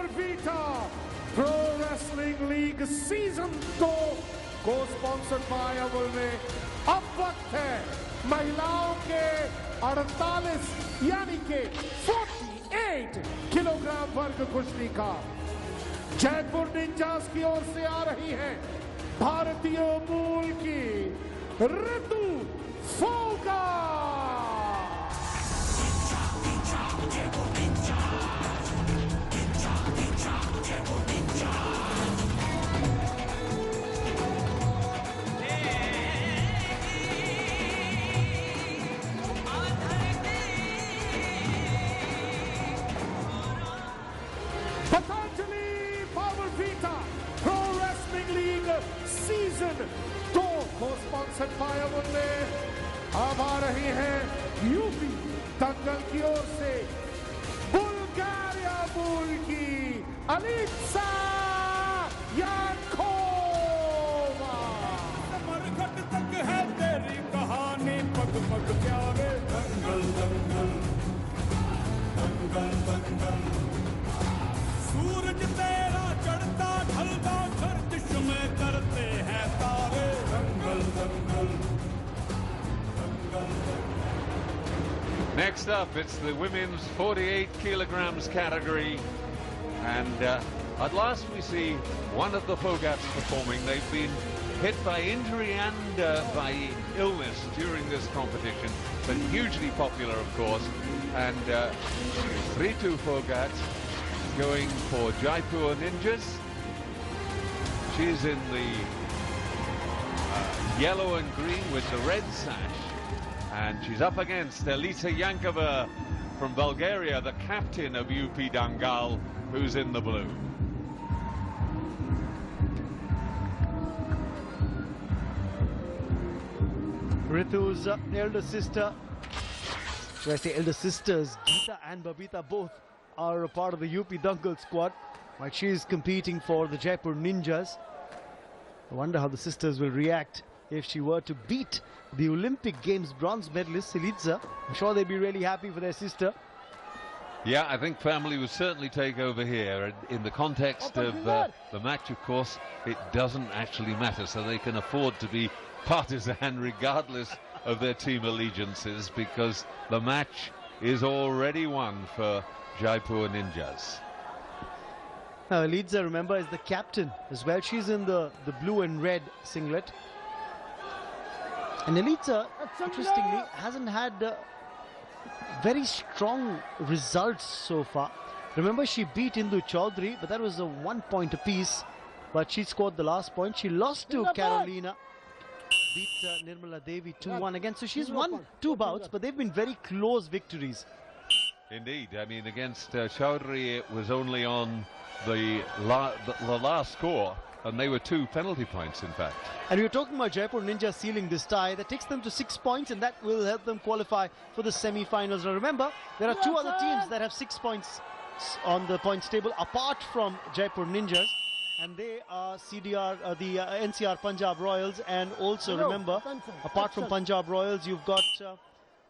Power Vita Pro Wrestling League Season 2 को sponsored by अवल में अब वक्त है महिलाओं के 48 यानी के 48 किलोग्राम वर्ग कुश्ती का। जयपुर निंजास की ओर से आ रही है भारतीय मूल की ऋतु फोगाट। सीजन 2 को स्पॉन्सर्ड बाय अब आ रही है यूपी दंगल की ओर से बुल्गारिया मूल की अलित्सा यानकोवा। मरघट तक है तेरी कहानी पग पग प्यारे दंगल दंगल दंगल दंगल। सूरज तेरा चढ़ता ढलता गर्दिश में करते हैं तारे दंगल दंगल दंगल। Next up, it's the women's 48 kilograms category, and at last we see one of the Phogats performing. They've been hit by injury and by illness during this competition, but hugely popular, of course. And Ritu Phogat going for Jaipur Ninjas. She's in the yellow and green with the red sash, and she's up against Elitsa Yankova from Bulgaria, the captain of UP Dangal, who's in the blue. Ritu's elder sister, so I say elder sisters, Geeta and Babita both are a part of the UP Dangal squad, but she's competing for the Jaipur Ninjas. I wonder how the sisters will react if she were to beat the Olympic Games bronze medalist Elitsa. I'm sure they'd be really happy for their sister. Yeah, I think family will certainly take over here. In the context of the match, of course, it doesn't actually matter, so they can afford to be partisan regardless of their team allegiances, because the match is already won for Jaipur Ninjas. Now, Elitsa, remember, is the captain as well. She's in the blue and red singlet. And Elitsa, interestingly, hasn't had very strong results so far. Remember, she beat Indu Chaudhary, but that was a 1 point apiece. But she scored the last point. She lost to Carolina, beat Nirmala Devi 2-1 again. So she's won 2 bouts, but they've been very close victories. Indeed, I mean, against Chaudhary, it was only on the last score, and they were 2 penalty points, in fact. And we were talking about Jaipur Ninja sealing this tie. That takes them to 6 points, and that will help them qualify for the semi-finals. Now remember, there are 2 other teams that have 6 points on the points table apart from Jaipur Ninjas, and they are the NCR Punjab Royals, and also remember, apart from Punjab Royals, you've got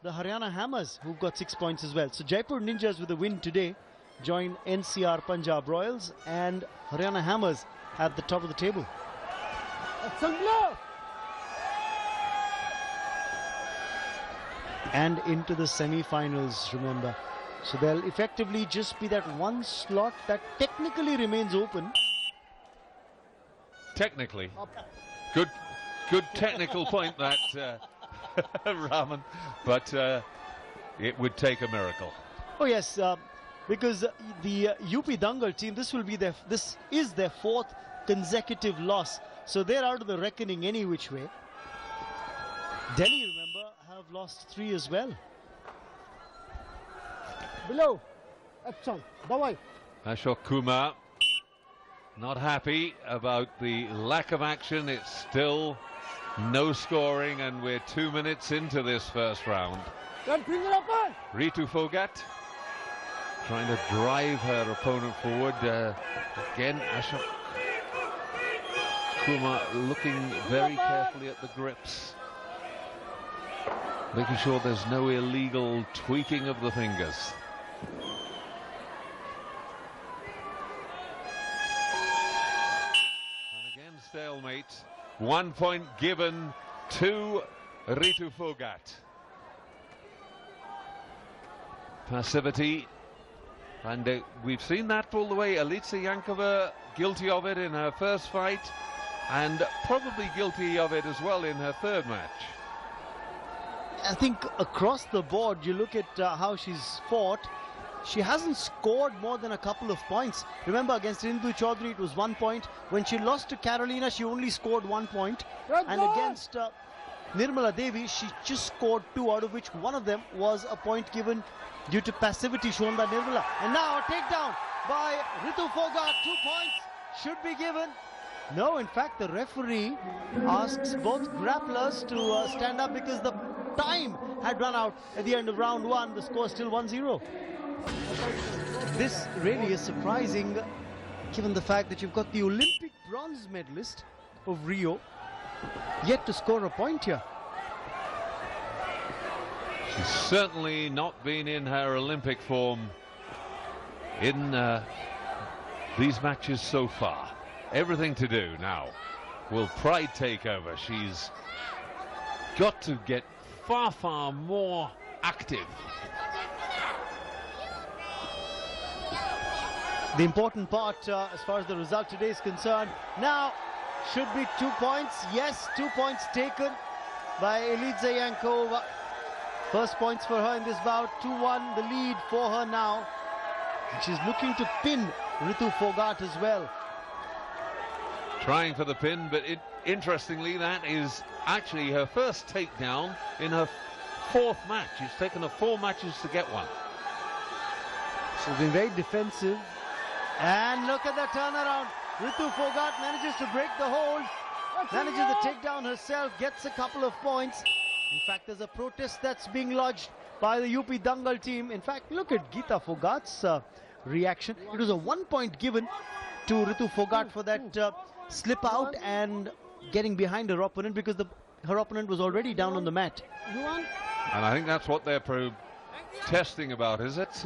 the Haryana Hammers, who've got 6 points as well. So Jaipur Ninjas with a win today join NCR Punjab Royals and Haryana Hammers at the top of the table. And into the semi-finals, remember. So there'll effectively just be that one slot that technically remains open. Technically. Good technical point, that, Raman. But it would take a miracle. Oh yes, because the UP Dangal team, this is their 4th consecutive loss, so they're out of the reckoning any which way. Delhi, remember, have lost 3 as well. Below, action, bye-bye. Ashok Kumar not happy about the lack of action. It's still no scoring, and we're 2 minutes into this first round. Ritu Phogat trying to drive her opponent forward. Again, Ashok Kumar looking very carefully at the grips, making sure there's no illegal tweaking of the fingers. stalemate. 1 point given to Ritu Phogat. Passivity, and we've seen that all the way. Elitsa Yankova guilty of it in her first fight, and probably guilty of it as well in her third match. I think across the board, you look at how she's fought, she hasn't scored more than a couple of points. Remember, against Indu Chaudhary, it was 1 point. When she lost to Carolina, she only scored 1 point. And against Nirmala Devi, she just scored 2, out of which one of them was a point given due to passivity shown by Nirmala. And now a takedown by Ritu Phogat. 2 points should be given. No, in fact, the referee asks both grapplers to stand up because the time had run out at the end of round 1. The score is still 1-0. This really is surprising, given the fact that you've got the Olympic bronze medalist of Rio yet to score a point here. She's certainly not been in her Olympic form in these matches so far. Everything to do now. Will pride take over? She's got to get far, far more active. The important part as far as the result today is concerned now should be 2 points. Yes, 2 points taken by Elitsa Yankova. First points for her in this bout. 2-1 the lead for her now. And she's looking to pin Ritu Phogat as well. Trying for the pin, but interestingly, that is actually her first takedown in her 4th match. It's taken her 4 matches to get one. She's been very defensive. And look at the turnaround. Ritu Phogat manages to break the hold, manages the takedown herself, gets a couple of points. In fact, there's a protest that's being lodged by the UP Dangal team. In fact, look at Geeta Phogat's reaction. It was a 1 point given to Ritu Phogat for that slip out and getting behind her opponent, because her opponent was already down on the mat. And I think that's what they're protesting about, is it?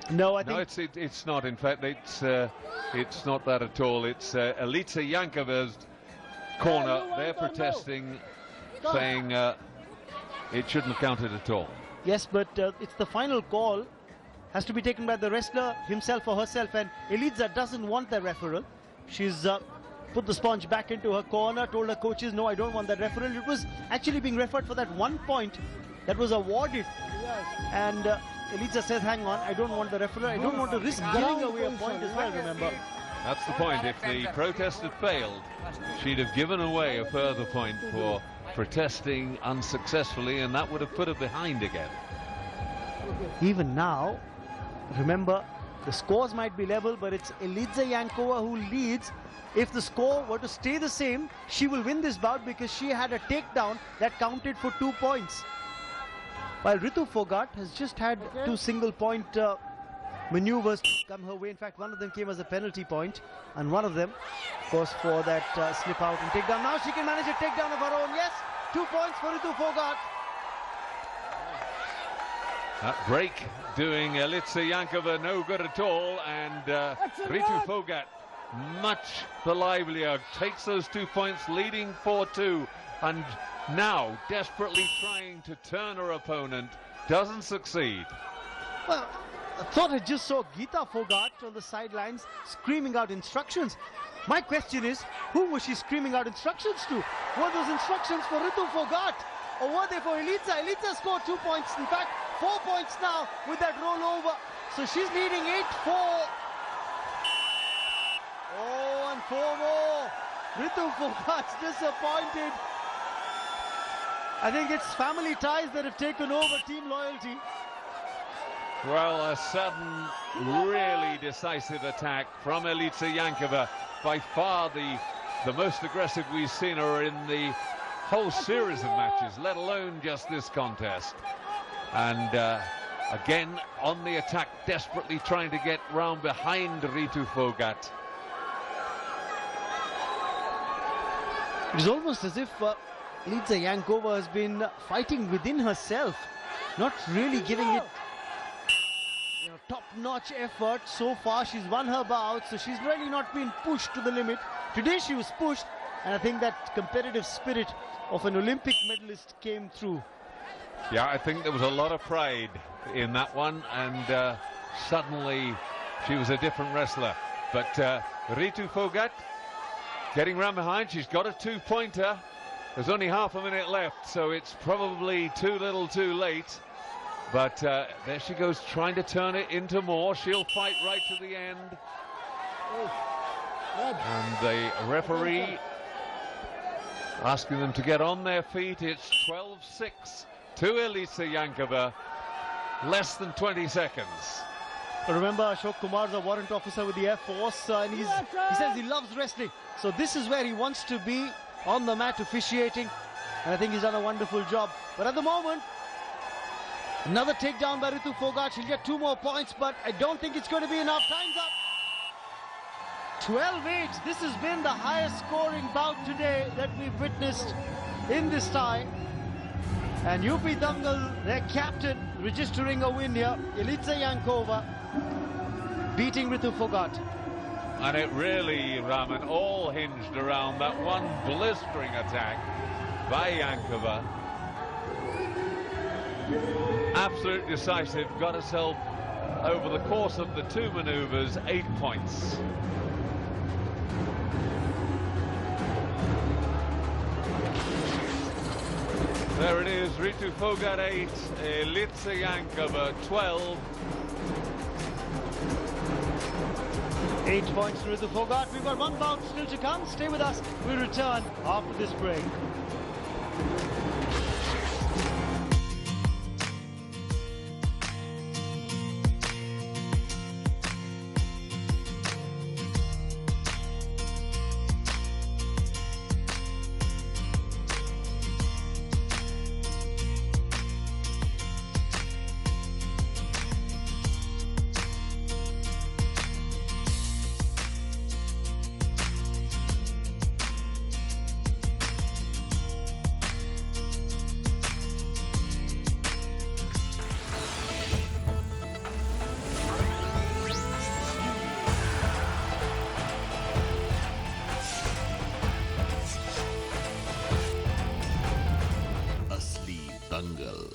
No, I think... No, it's not. In fact, it's not that at all. It's Elitsa Yankova's corner. They're protesting, saying it shouldn't have counted at all. Yes, but it's the final call. Has to be taken by the wrestler himself or herself, and Elitsa doesn't want the referral. She's put the sponge back into her corner, told her coaches, no, I don't want that referral. It was actually being referred for that 1 point that was awarded. And Elitsa says, hang on, I don't want the referral. I don't want to risk giving away a point as well, remember. That's the point. If the protest had failed, she'd have given away a further point for protesting unsuccessfully, and that would have put her behind again. Even now, remember, the scores might be level, but it's Elitsa Yankova who leads. If the score were to stay the same, she will win this bout because she had a takedown that counted for 2 points. While Ritu Phogat has just had 2 single-point maneuvers come her way. In fact, one of them came as a penalty point, and one of them, of course, for that slip out and takedown. Now she can manage a takedown of her own. Yes, 2 points for Ritu Phogat. That break doing Elitsa Yankova no good at all, and Ritu Phogat much the livelier, takes those 2 points, leading 4-2, and now desperately trying to turn her opponent, doesn't succeed. Well, I thought I just saw Geeta Phogat on the sidelines screaming out instructions. My question is, who was she screaming out instructions to? Were those instructions for Ritu Phogat, or were they for Elitsa? Elitsa scored 2 points, in fact 4 points now with that rollover. So she's leading 8-4. Oh, and 4 more. Ritu Phogat's disappointed. I think it's family ties that have taken over team loyalty. Well, a sudden, really decisive attack from Elitsa Yankova. By far the most aggressive we've seen her in the whole series of matches, let alone just this contest. And again, on the attack, desperately trying to get round behind Ritu Phogat. It's almost as if Elitsa Yankova has been fighting within herself, not really giving it top-notch effort. So far she's won her bout, so she's really not been pushed to the limit. Today she was pushed, And I think that competitive spirit of an Olympic medalist came through. Yeah, I think there was a lot of pride in that one, and suddenly she was a different wrestler. But Ritu Phogat getting round behind, she's got a 2-pointer. There's only half a minute left, so it's probably too little too late. But there she goes, trying to turn it into more. She'll fight right to the end. And the referee asking them to get on their feet. It's 12-6 to Elitsa Yankova. Less than 20 seconds. Remember, Ashok Kumar's a warrant officer with the Air Force, and he says he loves wrestling. So this is where he wants to be, on the mat officiating. And I think he's done a wonderful job. But at the moment, another takedown by Ritu Phogat. She'll get 2 more points, but I don't think it's going to be enough. Time's up. 12-8. This has been the highest scoring bout today that we've witnessed in this tie. And UP Dangal, their captain, registering a win here. Elitsa Yankova beating Ritu Phogat. And it really, Raman, all hinged around that one blistering attack by Yankova. Absolutely decisive, got herself over the course of the 2 maneuvers 8 points. There it is, Ritu Phogat 8, Elitsa Yankova 12. 8 points to Ritu Phogat. We've got 1 bout still to come. Stay with us. We'll return after this break.